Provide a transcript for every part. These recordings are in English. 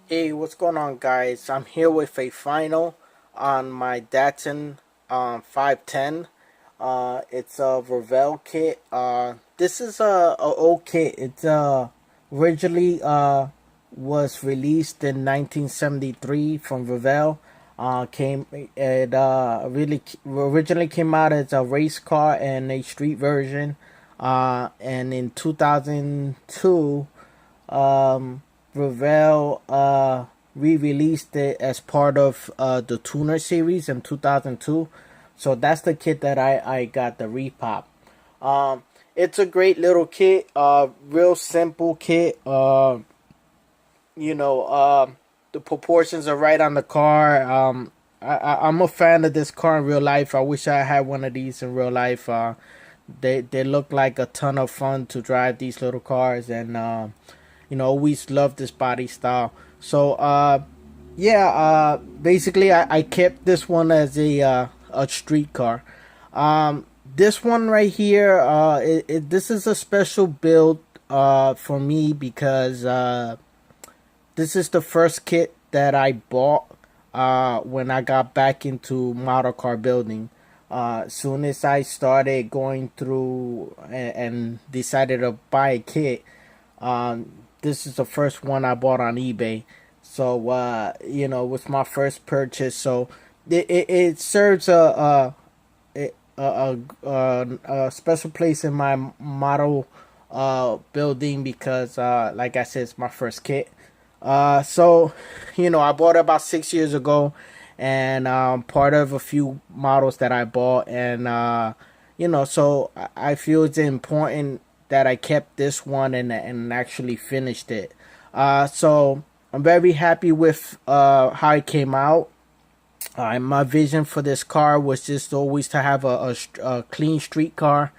Hey, what's going on, guys? I'm here with a final on my Datsun 510. It's a Revell kit. This is a old kit. It's originally was released in 1973 from Revell. Came it really originally came out as a race car and a street version. And in 2002, Revell re-released it as part of the Tuner series in 2002. So that's the kit that I got, the repop. It's a great little kit, real simple kit. You know, the proportions are right on the car. I'm a fan of this car in real life. I wish I had one of these in real life. They look like a ton of fun to drive, these little cars, and always loved this body style. So yeah, basically I kept this one as a street car. This one right here, this is a special build for me because this is the first kit that I bought when I got back into model car building. Soon as I started going through and decided to buy a kit, this is the first one I bought on eBay. So it was my first purchase. So it serves a special place in my model building because, like I said, it's my first kit. So I bought it about 6 years ago, and part of a few models that I bought, and so I feel it's important that I kept this one and actually finished it. So I'm very happy with how it came out. My vision for this car was just always to have a clean street car,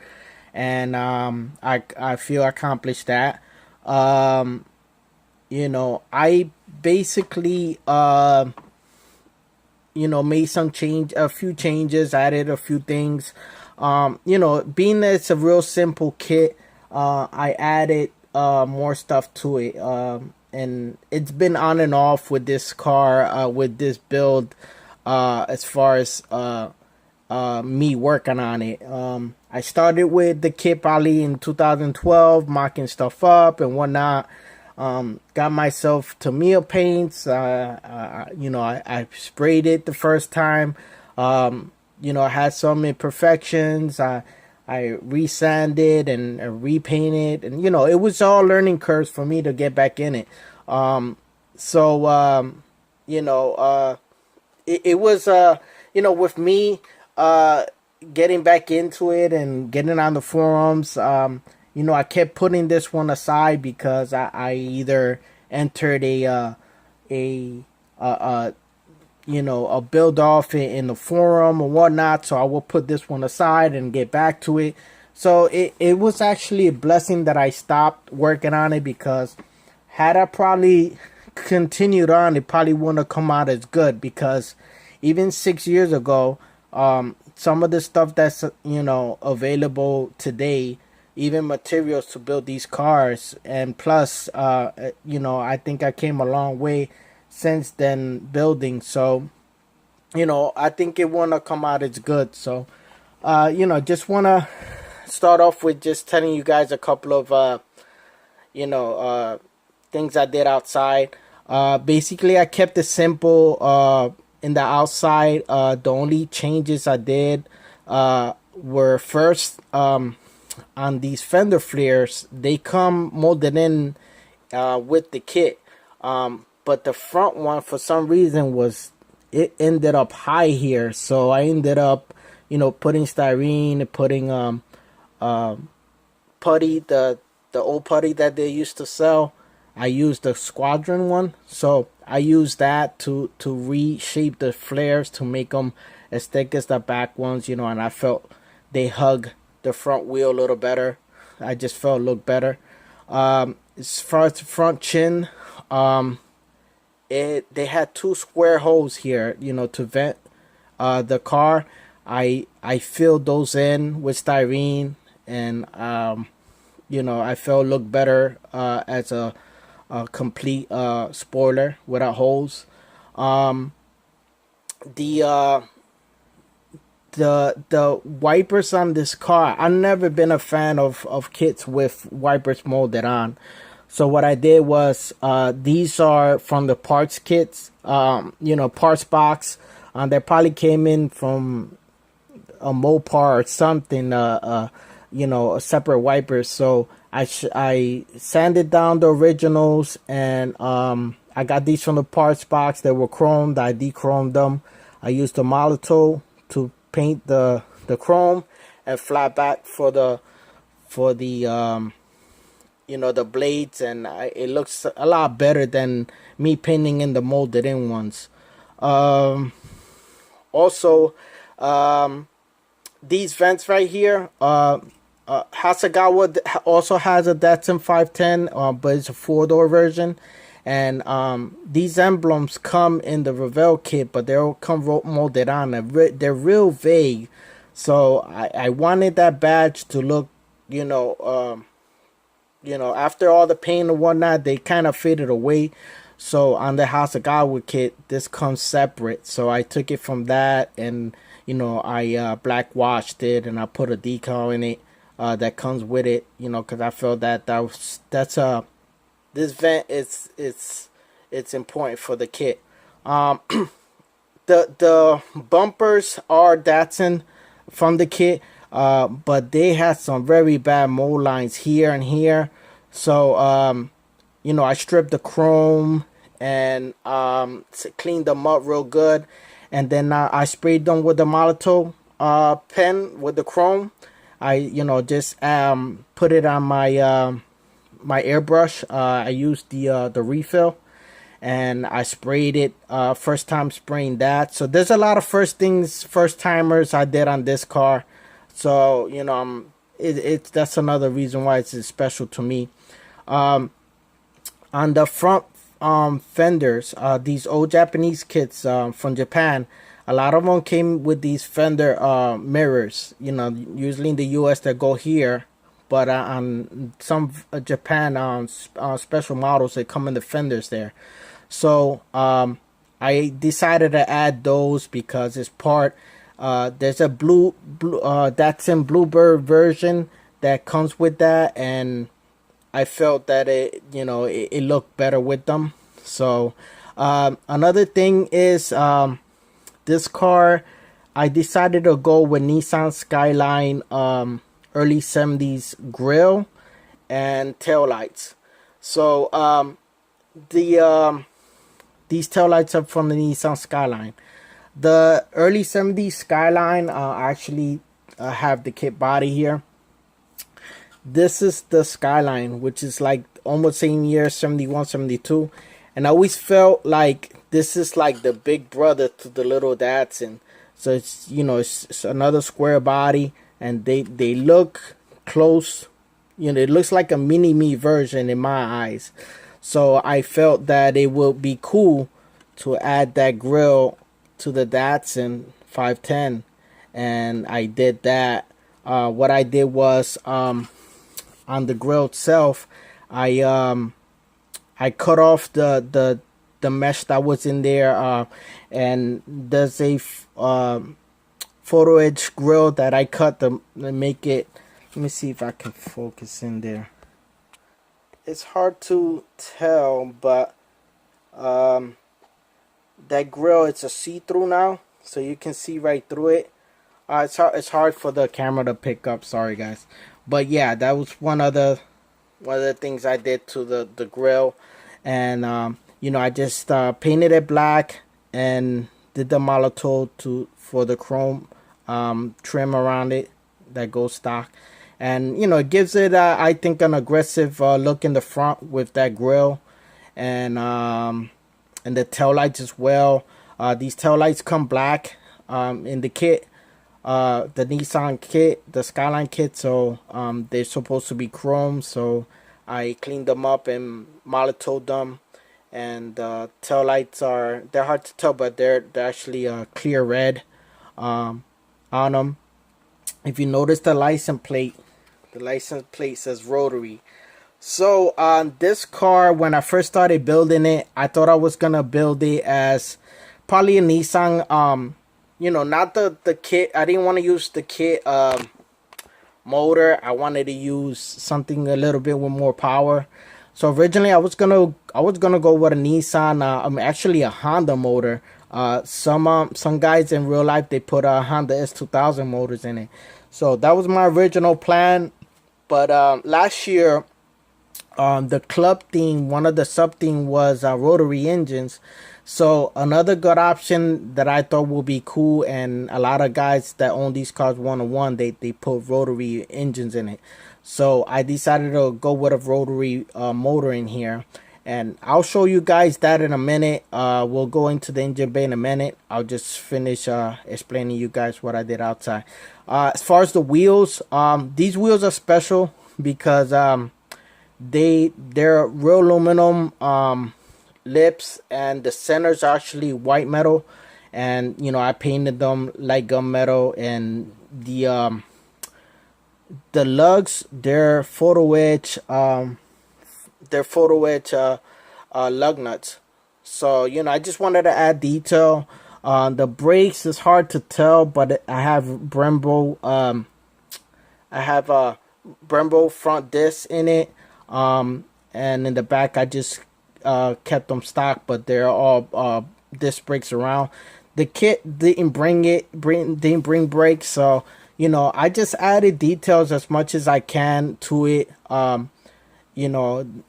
and I feel I accomplished that. I basically made a few changes, added a few things. Being that it's a real simple kit, I added more stuff to it. And it's been on and off with this car, with this build, as far as me working on it. I started with the kit probably in 2012, mocking stuff up and whatnot. Got myself Tamiya paints. I sprayed it the first time. I had some imperfections. I resanded and repainted, and it was all learning curves for me to get back in it. So it was with me getting back into it and getting on the forums. I kept putting this one aside because I either entered a build off in the forum or whatnot, so I will put this one aside and get back to it. So it was actually a blessing that I stopped working on it, because had I probably continued on, it probably wouldn't have come out as good, because even 6 years ago, some of the stuff that's available today, even materials to build these cars, and plus I think I came a long way since then building. So I think it wanna come out as good. So just wanna start off with just telling you guys a couple of things I did outside. Basically I kept it simple in the outside. The only changes I did were first, on these fender flares, they come molded in with the kit. But the front one, for some reason, it ended up high here. So I ended up, putting styrene, putting putty, the old putty that they used to sell. I used the Squadron one, so I used that to reshape the flares to make them as thick as the back ones, and I felt they hug the front wheel a little better. I just felt it looked better. As far as the front chin, they had two square holes here, to vent the car. I filled those in with styrene, and I felt it looked better as a complete spoiler without holes. Um, the uh, the wipers on this car, I've never been a fan of kits with wipers molded on. So what I did was, these are from the parts kits, parts box. They probably came in from a Mopar or something, a separate wipers. So I sanded down the originals, and I got these from the parts box. They were chromed. I de-chromed them. I used the Molotov to paint the chrome, and flat back for the the blades, and it looks a lot better than me painting in the molded in ones. Also, these vents right here, Hasegawa also has a Datsun 510, but it's a 4-door version. And these emblems come in the Revell kit, but they'll come molded on. They're real vague. So I wanted that badge to look, after all the paint and whatnot, they kind of faded away. So on the Hasegawa kit, this comes separate. So I took it from that, and I black washed it, and I put a decal in it that comes with it. Because I felt this vent it's important for the kit. The bumpers are Datsun from the kit, but they had some very bad mold lines here and here. So I stripped the chrome and cleaned them up real good, and then I sprayed them with the Molotov pen with the chrome. I just put it on my my airbrush. I used the refill, and I sprayed it. First time spraying that. So there's a lot of first timers I did on this car. So that's another reason why it's special to me. On the front fenders, these old Japanese kits from Japan, a lot of them came with these fender mirrors. Usually in the U.S. they go here, but on some Japan special models, they come in the fenders there. So I decided to add those because it's part. There's a blue Datsun Bluebird version that comes with that, and I felt that it looked better with them. So another thing is, this car, I decided to go with Nissan Skyline early 70s grill and taillights. So these taillights are from the Nissan Skyline. The early 70s Skyline actually have the kit body here. This is the Skyline, which is like almost same year, 71, 72. And I always felt like this is like the big brother to the little Datsun. So it's, it's another square body, and they look close. It looks like a mini-me version in my eyes. So I felt that it would be cool to add that grill to the Datsun 510, and I did that. What I did was, on the grill itself, I cut off the mesh that was in there, and there's a photo edge grill that I cut to make it. Let me see if I can focus in there. It's hard to tell, but that grill, it's a see-through now, so you can see right through it. It's hard for the camera to pick up. Sorry, guys. But yeah, that was one of the things I did to the grill, and I just painted it black and did the Molotov for the chrome trim around it that goes stock, and it gives it I think an aggressive look in the front with that grill, and the tail lights as well. These tail lights come black in the kit. The Nissan kit, the Skyline kit, so they're supposed to be chrome, so I cleaned them up and Molotov them, and tail lights they're hard to tell, but they're actually clear red on them. If you notice the license plate says rotary, So this car, when I first started building it, I thought I was gonna build it as probably a Nissan. Not the kit. I didn't want to use the kit motor. I wanted to use something a little bit with more power. So originally I was gonna go with a Nissan. I'm actually a Honda motor. Some guys in real life, they put a Honda S2000 motors in it. So that was my original plan. But last year, the club theme, one of the sub theme was rotary engines. So another good option that I thought would be cool, and a lot of guys that own these cars one-on-one, they put rotary engines in it. So I decided to go with a rotary motor in here, and I'll show you guys that in a minute. We'll go into the engine bay in a minute. I'll just finish explaining you guys what I did outside. As far as the wheels, these wheels are special because they're real aluminum lips, and the centers are actually white metal, and I painted them like gunmetal, and the lugs, they're photo edge lug nuts. So I just wanted to add detail. The brakes is hard to tell, but I have Brembo front discs in it. And in the back I just kept them stock, but they're all disc brakes around. The kit didn't bring brakes, so I just added details as much as I can to it. The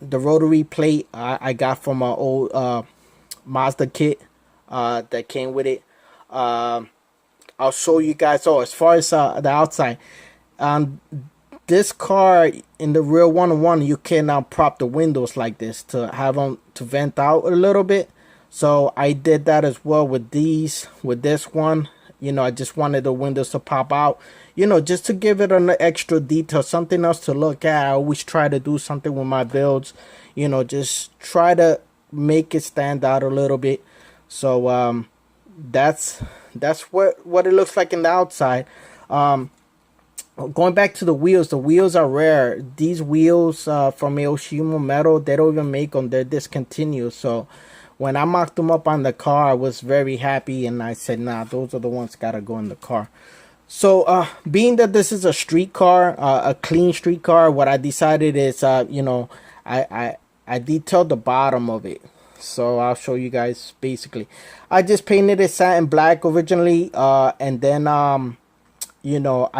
rotary plate I got from an old Mazda kit that came with it. I'll show you guys. So as far as the outside, this car in the real one-on-one, you can prop the windows like this to have them to vent out a little bit. So I did that as well with this one. I just wanted the windows to pop out, just to give it an extra detail, something else to look at. I always try to do something with my builds, just try to make it stand out a little bit. So that's what it looks like in the outside. Going back to the wheels are rare. These wheels from Aoshima Metal, they don't even make them. They're discontinued. So when I mocked them up on the car, I was very happy, and I said, nah, those are the ones gotta go in the car. So being that this is a street car, a clean street car, what I decided is, I detailed the bottom of it. So I'll show you guys. Basically, I just painted it satin black originally, and then I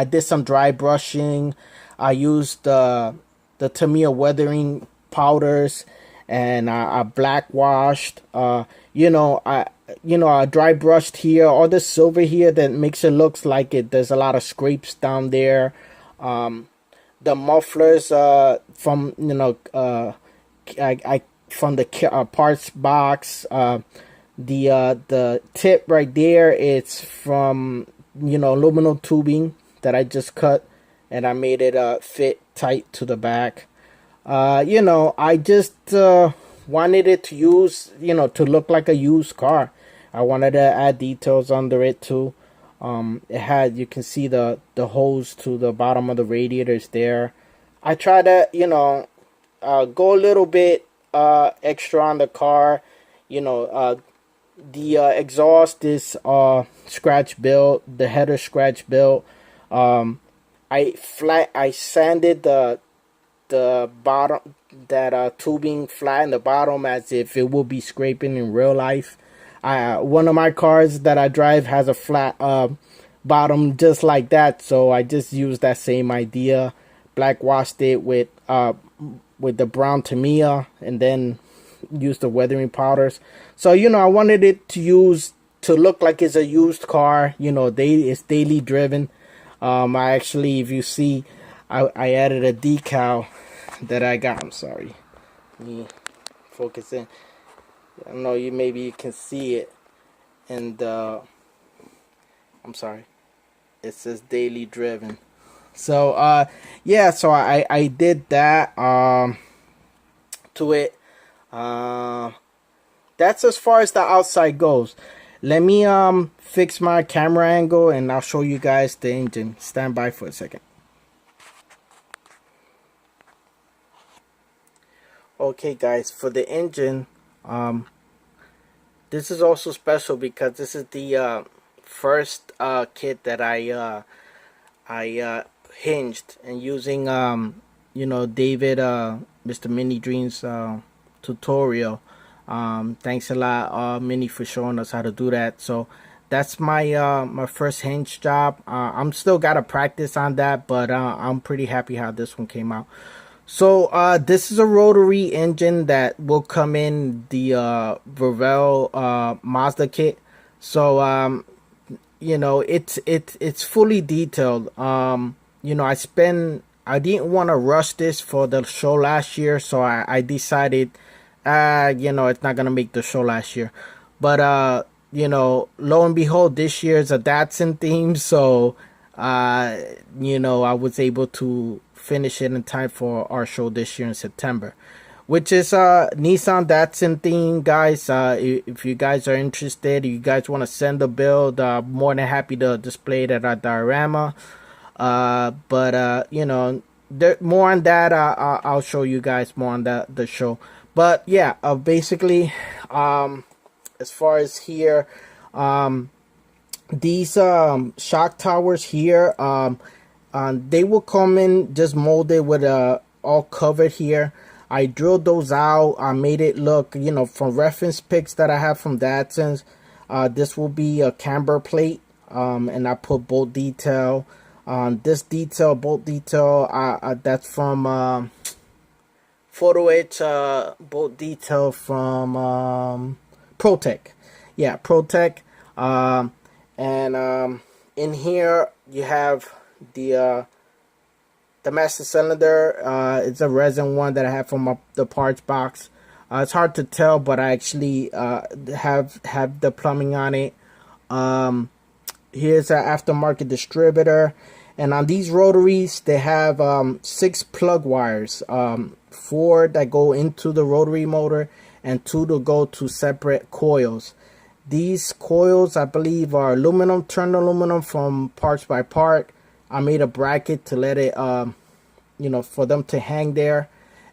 did some dry brushing. I used the Tamiya weathering powders, and I black washed. I dry brushed here, all the silver here that makes it looks like there's a lot of scrapes down there. The mufflers from I from the parts box. The tip right there, it's from aluminum tubing that I just cut, and I made it fit tight to the back. I just wanted it to to look like a used car. I wanted to add details under it too. It had, you can see the hose to the bottom of the radiators there. I try to go a little bit extra on the car. The exhaust is scratch built, the header scratch built. I sanded the bottom, that tubing flat in the bottom, as if it will be scraping in real life. One of my cars that I drive has a flat bottom just like that, so I just used that same idea, black washed it with the brown Tamiya, and then used the weathering powders. So I wanted it to look like it's a used car. It's daily driven. I actually, if you see, I added a decal that I got. I'm sorry, let me focus in. I don't know, maybe you can see it, and I'm sorry, it says daily driven. So yeah, so I did that to it. That's as far as the outside goes. Let me fix my camera angle, and I'll show you guys the engine. Stand by for a second. Okay, guys, for the engine, this is also special because this is the first kit that I hinged, and using David Mr. Mini Dreams tutorial. Thanks a lot, Mini, for showing us how to do that. So that's my my first hinge job. I'm still gotta practice on that, but I'm pretty happy how this one came out. So this is a rotary engine that will come in the Revell Mazda kit. So it's fully detailed. I didn't want to rush this for the show last year, so I decided it's not gonna make the show last year. But lo and behold, this year is a Datsun theme, so I was able to finish it in time for our show this year in September, which is Nissan Datsun theme, guys. If you guys are interested, you guys want to send a build, more than happy to display it at our diorama. But more on that. I'll show you guys more on the show. But yeah, basically, as far as here, these shock towers here, they will come in just molded with all covered here. I drilled those out. I made it look, from reference pics that I have from Datsun's. This will be a camber plate, and I put bolt detail. This detail, bolt detail, that's from photo etch bolt detail from ProTech. Yeah, ProTech. And in here you have the master cylinder. It's a resin one that I have from the parts box. It's hard to tell, but I actually have the plumbing on it. Here's an aftermarket distributor, and on these rotaries they have 6 plug wires, 4 that go into the rotary motor and 2 to go to separate coils. These coils, I believe, are aluminum, turned aluminum from Parts by Part. I made a bracket to let it, for them to hang there.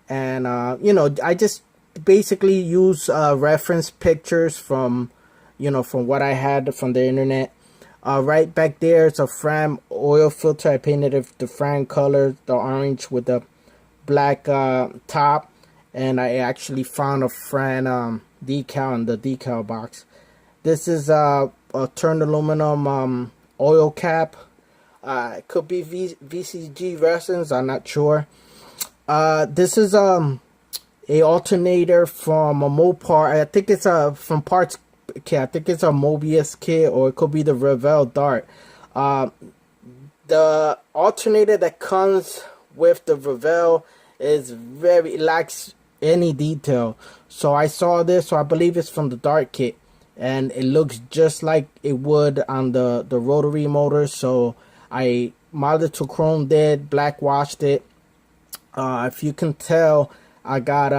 And, I just basically use reference pictures from what I had from the internet. Right back there is a Fram oil filter. I painted the Fram color, the orange with the black top. And I actually found a Fram decal in the decal box. This is a turned aluminum oil cap. It could be VCG resins, I'm not sure. This is a alternator from a Mopar. I think it's from Parts Kit. I think it's a Mobius kit, or it could be the Revell Dart. The alternator that comes with the Revell lacks any detail. So I saw this, so I believe it's from the Dart kit, and it looks just like it would on the rotary motor. So I modded to chrome dead, black washed it. If you can tell, I got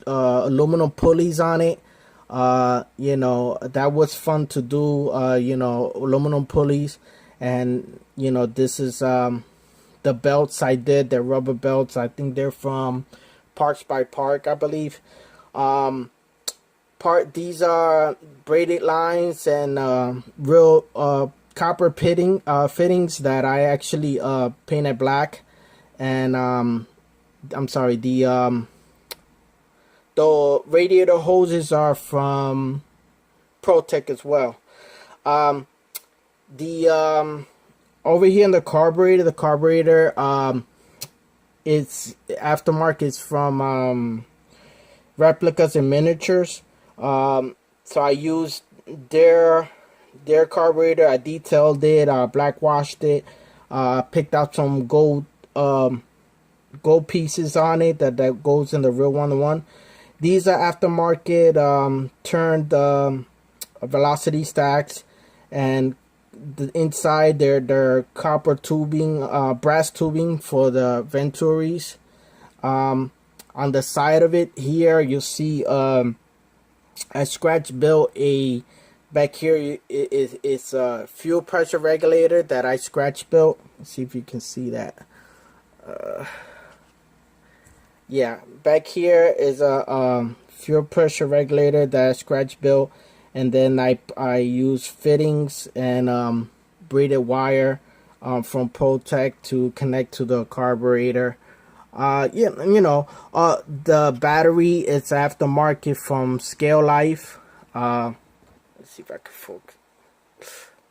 aluminum pulleys on it. That was fun to do, aluminum pulleys. And this is the belts I did. They're rubber belts. I think they're from Parts by Park, I believe. These are braided lines and real copper fittings that I actually painted black. And I'm sorry, the radiator hoses are from ProTech as well. Over here in the carburetor, it's aftermarket. It's from Replicas and Miniatures. So I used their carburetor. I detailed it, black washed it, picked out some gold pieces on it that goes in the real one-to-one. These are aftermarket turned velocity stacks, and the inside they're copper tubing, brass tubing for the Venturis. On the side of it here, you'll see I scratch built back here. It's a fuel pressure regulator that I scratch built. Let's see if you can see that. yeah, back here is a fuel pressure regulator that scratch built, and then I use fittings and braided wire from Protec to connect to the carburetor. Yeah, the battery is aftermarket from Scale Life. Let's see if I can focus.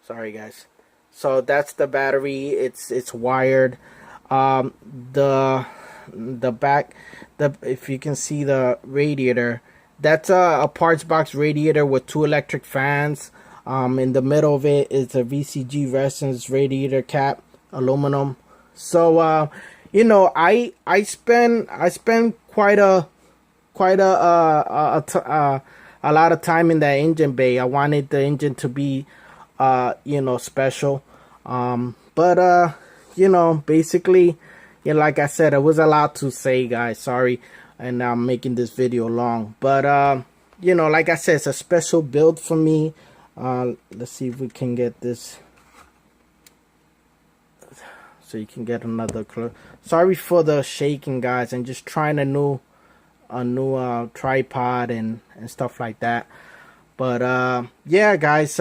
Sorry, guys. So that's the battery. It's wired. Um, the the back, the if you can see the radiator, that's a parts box radiator with two electric fans. In the middle of it is a VCG resins radiator cap, aluminum. So I spend quite a lot of time in that engine bay. I wanted the engine to be special. But basically, like I said, it was a lot to say, guys. Sorry, and I'm making this video long. But like I said, it's a special build for me. Let's see if we can get this so you can get another clue. Sorry for the shaking, guys. I'm just trying a new tripod and stuff like that. But yeah, guys,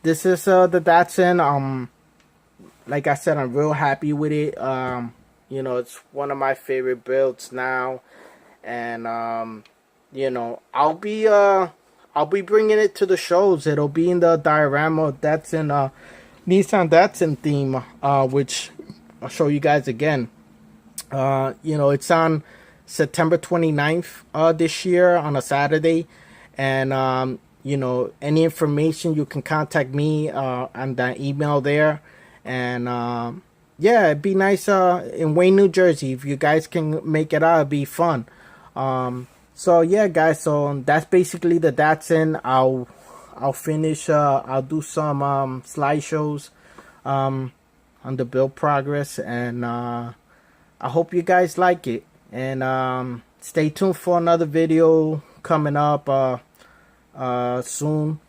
this is the Datsun. Like I said, I'm real happy with it. It's one of my favorite builds now, and I'll be bringing it to the shows. It'll be in the diorama Datsun Nissan Datsun theme, which I'll show you guys again. It's on September 29th this year on a Saturday, and any information you can contact me on that email there. And yeah, it'd be nice in Wayne, New Jersey. If you guys can make it out, it'd be fun. So yeah, guys, so that's basically the Datsun. I'll finish, I'll do some slideshows on the build progress, and I hope you guys like it. And stay tuned for another video coming up soon.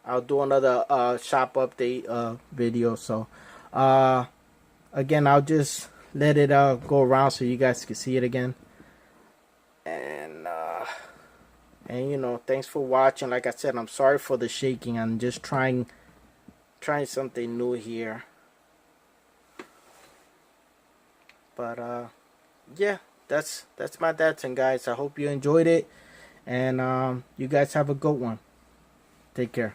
I'll do another shop update video. So again, I'll just let it go around so you guys can see it again. And thanks for watching. Like I said, I'm sorry for the shaking. I'm just trying something new here. But yeah, that's my Datsun, guys. I hope you enjoyed it, and you guys have a good one. Take care.